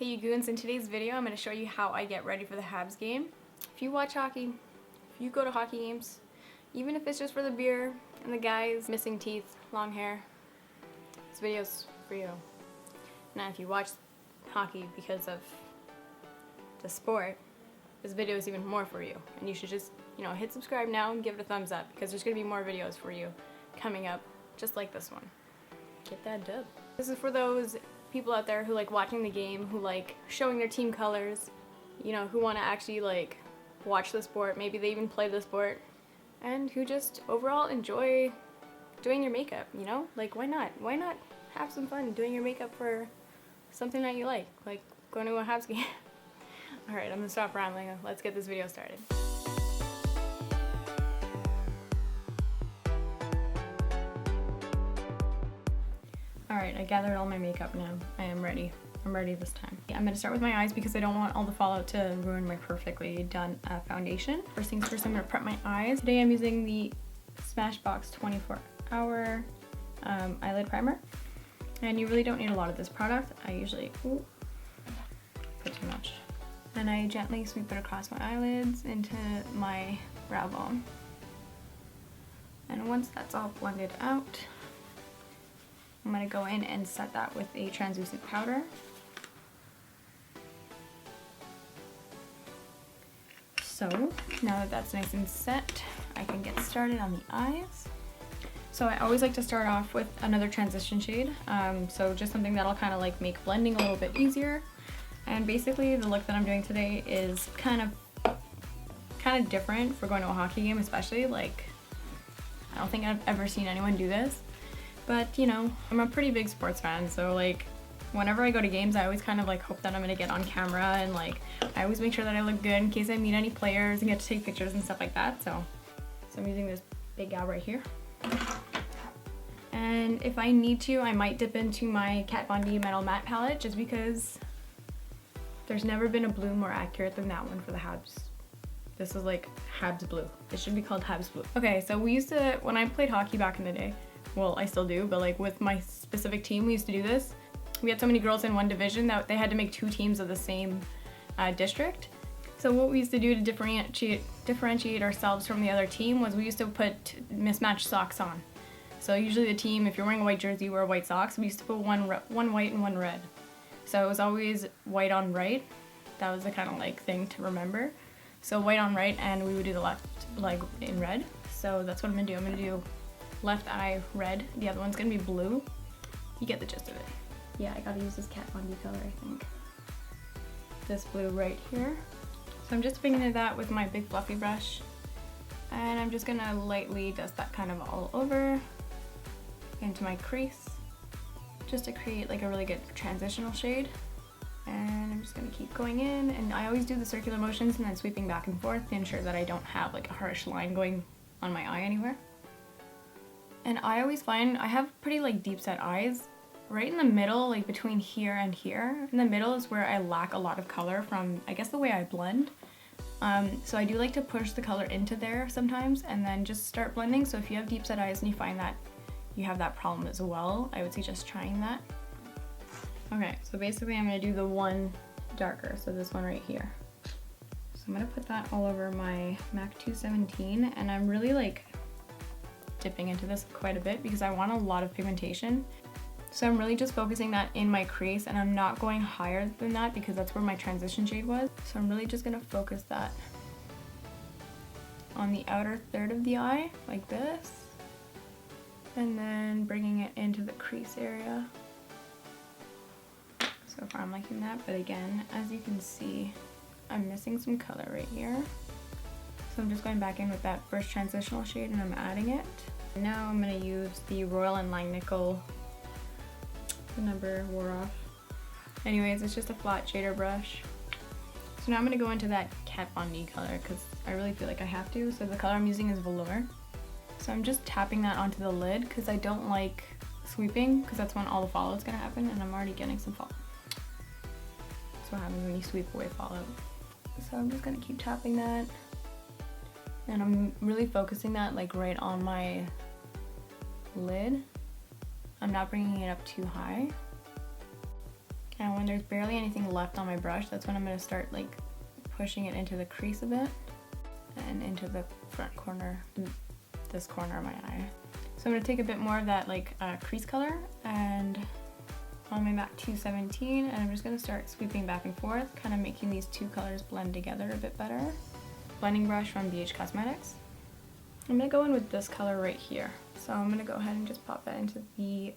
Hey you goons, in today's video I'm going to show you how I get ready for the HABS game. If you watch hockey, if you go to hockey games, even if it's just for the beer and the guys missing teeth, long hair, this video's for you. Now if you watch hockey because of the sport, this video is even more for you. And you should just, hit subscribe now and give it a thumbs up because there's going to be more videos for you coming up just like this one. Get that dub. This is for those people out there who like watching the game, who like showing their team colors, who want to actually like watch the sport, maybe they even play the sport, and who just overall enjoy doing your makeup, Like why not? Why not have some fun doing your makeup for something that you like going to a HABS game? Alright, I'm gonna stop rambling. Let's get this video started. Alright, I gathered all my makeup now. I am ready. I'm ready this time. I'm going to start with my eyes because I don't want all the fallout to ruin my perfectly done foundation. First things first, I'm going to prep my eyes. Today I'm using the Smashbox 24-hour eyelid primer. And you really don't need a lot of this product. I usually put too much. And I gently sweep it across my eyelids into my brow bone. And once that's all blended out, I'm going to go in and set that with a translucent powder. So now that that's nice and set, I can get started on the eyes. So I always like to start off with another transition shade. So just something that'll kind of like make blending a little bit easier. And basically the look that I'm doing today is kind of different for going to a hockey game, especially. Like, I don't think I've ever seen anyone do this. But, I'm a pretty big sports fan, so like whenever I go to games, I always kind of like hope that I'm gonna get on camera, and like I always make sure that I look good in case I meet any players and get to take pictures and stuff like that. So I'm using this big gal right here. And if I need to, I might dip into my Kat Von D Metal Matte palette, just because there's never been a blue more accurate than that one for the HABS. This is like HABS blue. It should be called HABS blue. Okay, so we used to, when I played hockey back in the day, well, I still do, but like with my specific team, we used to do this. We had so many girls in one division that they had to make two teams of the same district. So what we used to do to differentiate ourselves from the other team was we used to put mismatched socks on. So usually the team, if you're wearing a white jersey, you wear white socks. We used to put one white and one red. So it was always white on right. That was the kind of like thing to remember. So white on right, and we would do the left leg in red. So that's what I'm gonna do. I'm gonna do left eye red, the other one's gonna be blue. You get the gist of it. Yeah, I gotta use this Kat Von D color, I think. This blue right here. So I'm just fingering that with my big fluffy brush, and I'm just gonna lightly dust that kind of all over into my crease, just to create like a really good transitional shade. And I'm just gonna keep going in, and I always do the circular motions and then sweeping back and forth to ensure that I don't have like a harsh line going on my eye anywhere. And I always find I have pretty like deep set eyes. Right in the middle, like between here and here, in the middle is where I lack a lot of color from, I guess, the way I blend. So I do like to push the color into there sometimes and then just start blending. So if you have deep set eyes and you find that you have that problem as well, I would suggest trying that. Okay, so basically I'm gonna do the one darker, so this one right here. So I'm gonna put that all over my MAC 217, and I'm really like dipping into this quite a bit because I want a lot of pigmentation. So I'm really just focusing that in my crease, and I'm not going higher than that because that's where my transition shade was. So I'm really just gonna focus that on the outer third of the eye, like this, and then bringing it into the crease area. So far I'm liking that, but again, as you can see, I'm missing some color right here. So I'm just going back in with that first transitional shade and I'm adding it. Now I'm going to use the Royal and Langnickel, the number wore off. Anyways, it's just a flat shader brush. So now I'm going to go into that Kat Von D color because I really feel like I have to. So the color I'm using is Velour. So I'm just tapping that onto the lid because I don't like sweeping because that's when all the fallout is going to happen, and I'm already getting some fallout. That's what happens when you sweep away fallout. So I'm just going to keep tapping that. And I'm really focusing that like right on my lid. I'm not bringing it up too high. Now when there's barely anything left on my brush, that's when I'm going to start like pushing it into the crease a bit and into the front corner, this corner of my eye. So I'm going to take a bit more of that like crease color and on my MAC 217, and I'm just going to start sweeping back and forth, kind of making these two colors blend together a bit better. Blending brush from BH Cosmetics. I'm going to go in with this color right here. So I'm going to go ahead and just pop that into the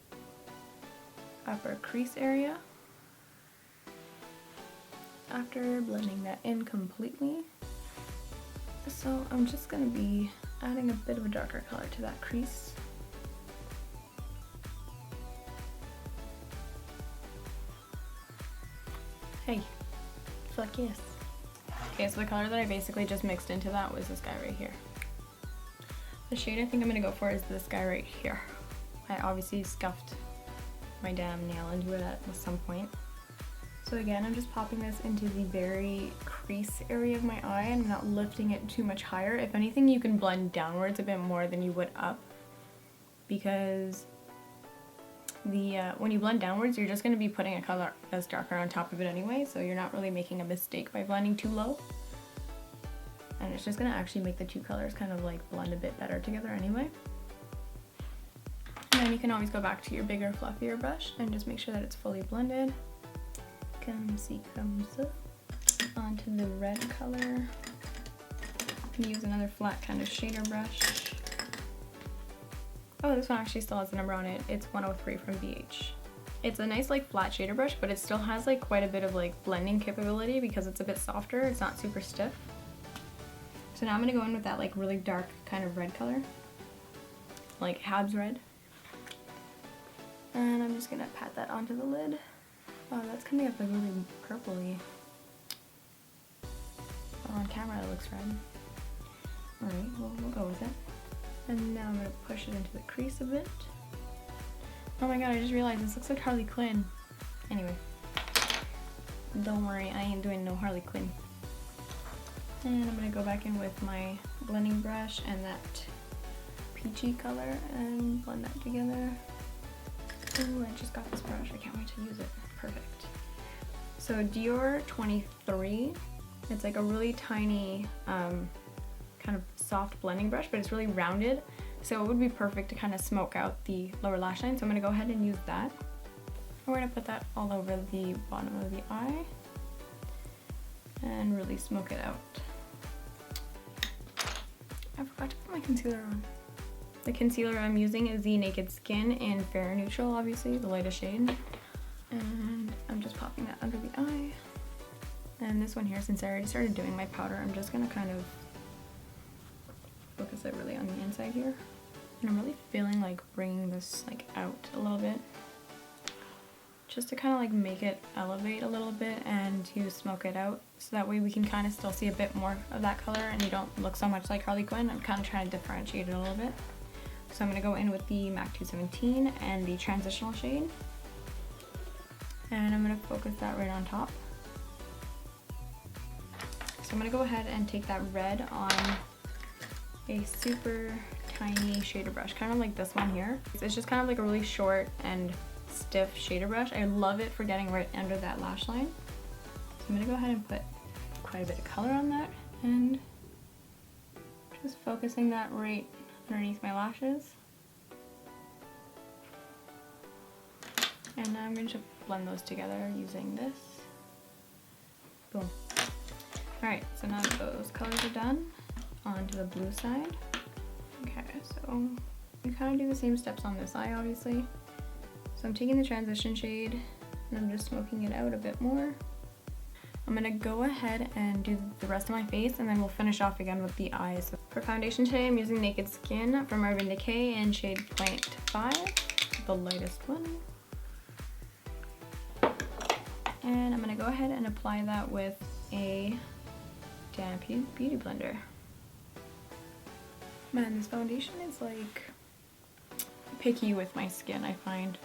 upper crease area. After blending that in completely. So I'm just going to be adding a bit of a darker color to that crease. Hey, fuck yes. Okay, so the color that I basically just mixed into that was this guy right here. The shade I think I'm gonna go for is this guy right here. I obviously scuffed my damn nail into it at some point. So again, I'm just popping this into the very crease area of my eye. I'm not lifting it too much higher. If anything, you can blend downwards a bit more than you would up, because when you blend downwards, you're just going to be putting a color that's darker on top of it anyway, so you're not really making a mistake by blending too low. And it's just going to actually make the two colors kind of like blend a bit better together anyway. And then you can always go back to your bigger, fluffier brush and just make sure that it's fully blended. Comes up onto the red color. I'm gonna use another flat kind of shader brush. Oh, this one actually still has the number on it. It's 103 from BH. It's a nice like flat shader brush, but it still has like quite a bit of like blending capability because it's a bit softer. It's not super stiff. So now I'm gonna go in with that like really dark kind of red color, like HABS red. And I'm just gonna pat that onto the lid. Oh, that's coming up like really purpley. Oh, on camera it looks red. Alright, well, we'll go with it. And now I'm going to push it into the crease a bit. Oh my god, I just realized this looks like Harley Quinn. Anyway. Don't worry, I ain't doing no Harley Quinn. And I'm going to go back in with my blending brush and that peachy color and blend that together. Ooh, I just got this brush. I can't wait to use it. Perfect. So Dior 23. It's like a really tiny kind of soft blending brush, but it's really rounded, so it would be perfect to kind of smoke out the lower lash line. So I'm going to go ahead and use that. We're going to put that all over the bottom of the eye and really smoke it out. I forgot to put my concealer on. The concealer I'm using is the Naked Skin in Fair Neutral, obviously, the lightest shade. And I'm just popping that under the eye. And this one here, since I already started doing my powder, I'm just going to kind of focus it really on the inside here. And I'm really feeling like bringing this like out a little bit, just to kind of like make it elevate a little bit and to smoke it out, so that way we can kind of still see a bit more of that color and you don't look so much like Harley Quinn. I'm kind of trying to differentiate it a little bit. So I'm going to go in with the MAC 217 and the transitional shade, and I'm going to focus that right on top. So I'm going to go ahead and take that red on a super tiny shader brush, kind of like this one here. It's just kind of like a really short and stiff shader brush. I love it for getting right under that lash line. So I'm gonna go ahead and put quite a bit of color on that and just focusing that right underneath my lashes. And now I'm going to blend those together using this. Boom. Alright, so now that those colors are done, onto the blue side. Okay, so we kind of do the same steps on this eye, obviously. So I'm taking the transition shade and I'm just smoking it out a bit more. I'm gonna go ahead and do the rest of my face, and then we'll finish off again with the eyes. So for foundation today, I'm using Naked Skin from Urban Decay in shade 0.5, the lightest one. And I'm gonna go ahead and apply that with a damp beauty blender. Man, this foundation is like picky with my skin, I find.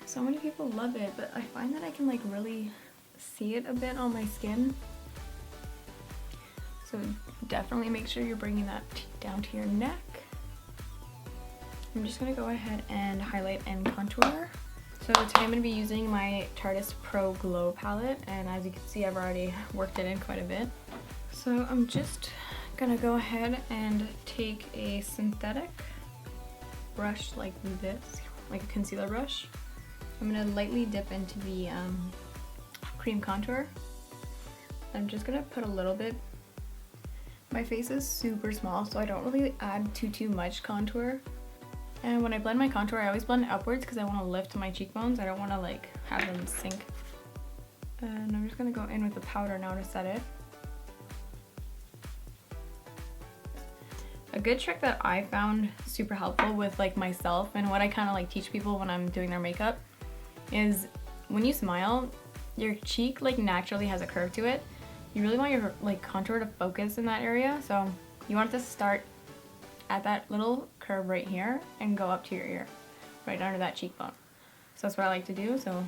So many people love it, but I find that I can like really see it a bit on my skin. So definitely make sure you're bringing that down to your neck. I'm just gonna go ahead and highlight and contour. So today I'm going to be using my Tarteist Pro Glow palette, and as you can see I've already worked it in quite a bit. So I'm just going to go ahead and take a synthetic brush like this, like a concealer brush. I'm going to lightly dip into the cream contour. I'm just going to put a little bit. My face is super small, so I don't really add too much contour. And when I blend my contour, I always blend upwards because I want to lift my cheekbones. I don't want to like have them sink. And I'm just going to go in with the powder now to set it. A good trick that I found super helpful with like myself and what I kind of like teach people when I'm doing their makeup is when you smile, your cheek like naturally has a curve to it. You really want your like contour to focus in that area, so you want it to start at that little curve right here and go up to your ear, right under that cheekbone. So that's what I like to do. So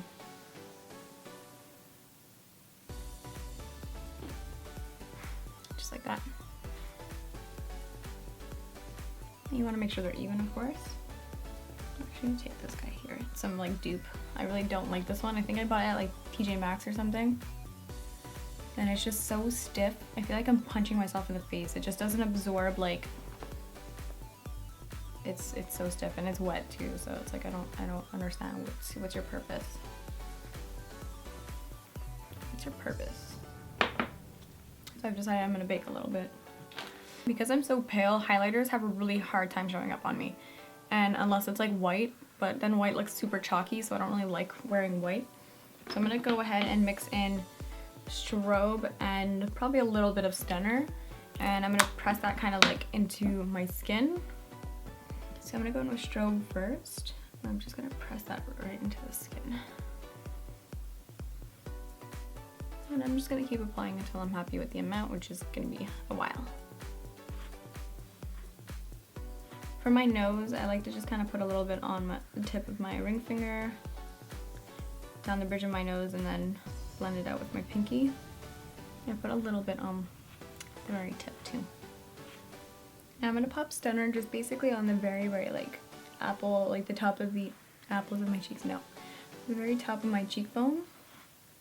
just like that. You want to make sure they're even, of course. Actually, I'm gonna take this guy here. It's some like dupe. I really don't like this one. I think I bought it at like TJ Maxx or something. And it's just so stiff. I feel like I'm punching myself in the face. It just doesn't absorb like. It's so stiff and it's wet too. So it's like I don't understand what's your purpose. What's your purpose? So I've decided I'm gonna bake a little bit. Because I'm so pale, highlighters have a really hard time showing up on me. And unless it's like white, but then white looks super chalky, so I don't really like wearing white. So I'm gonna go ahead and mix in strobe and probably a little bit of stunner, and I'm gonna press that kind of like into my skin. So I'm gonna go in with strobe first. I'm just gonna press that right into the skin, and I'm just gonna keep applying until I'm happy with the amount, which is gonna be a while. For my nose, I like to just kind of put a little bit on the tip of my ring finger, down the bridge of my nose, and then blend it out with my pinky. And put a little bit on the very tip too. And I'm gonna pop stunner just basically on the very like apple, like the top of the apples of my cheeks. No, the very top of my cheekbone.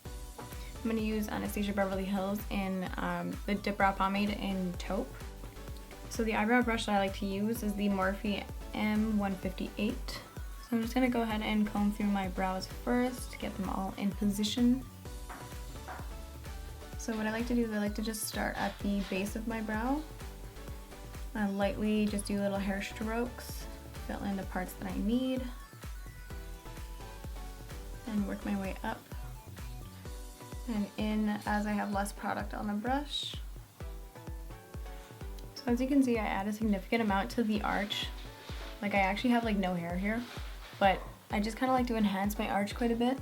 I'm gonna use Anastasia Beverly Hills in the Dipbrow Pomade in Taupe. So the eyebrow brush that I like to use is the Morphe M158. So I'm just gonna go ahead and comb through my brows first to get them all in position. So what I like to do is I like to just start at the base of my brow. I lightly just do little hair strokes, fill in the parts that I need, and work my way up and in as I have less product on the brush. So as you can see, I add a significant amount to the arch. Like I actually have like no hair here, but I just kind of like to enhance my arch quite a bit.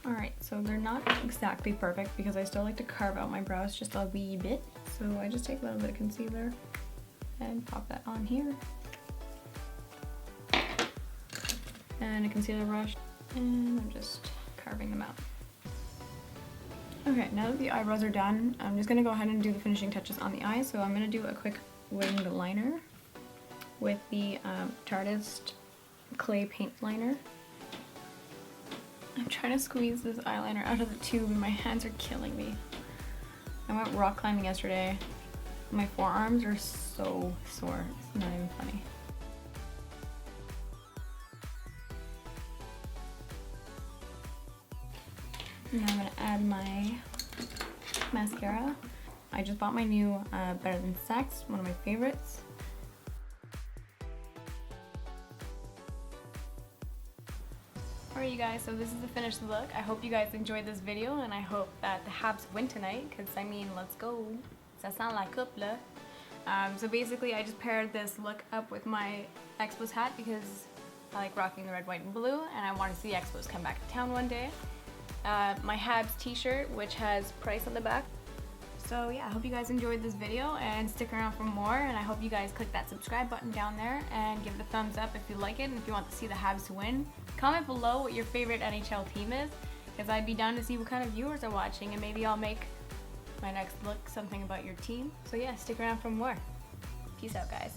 Alright, so they're not exactly perfect because I still like to carve out my brows just a wee bit. So I just take a little bit of concealer and pop that on here. And a concealer brush, and I'm just carving them out. Okay, now that the eyebrows are done, I'm just gonna go ahead and do the finishing touches on the eyes. So I'm gonna do a quick winged liner with the Tarteist Clay Paint Liner. I'm trying to squeeze this eyeliner out of the tube and my hands are killing me. I went rock climbing yesterday. My forearms are so sore. It's not even funny. Now I'm gonna add my mascara. I just bought my new Better Than Sex, one of my favorites. Alright you guys, so this is the finished look. I hope you guys enjoyed this video, and I hope that the Habs win tonight, because I mean, let's go. Ça sent la coupe là. So basically I just paired this look up with my Expos hat because I like rocking the red, white, and blue, and I want to see the Expos come back to town one day. My HABS t-shirt, which has price on the back. So yeah, I hope you guys enjoyed this video and stick around for more, and I hope you guys click that subscribe button down there and give it a thumbs up if you like it and if you want to see the Habs win. Comment below what your favorite NHL team is, because I'd be down to see what kind of viewers are watching, and maybe I'll make my next look something about your team. So yeah, stick around for more. Peace out, guys.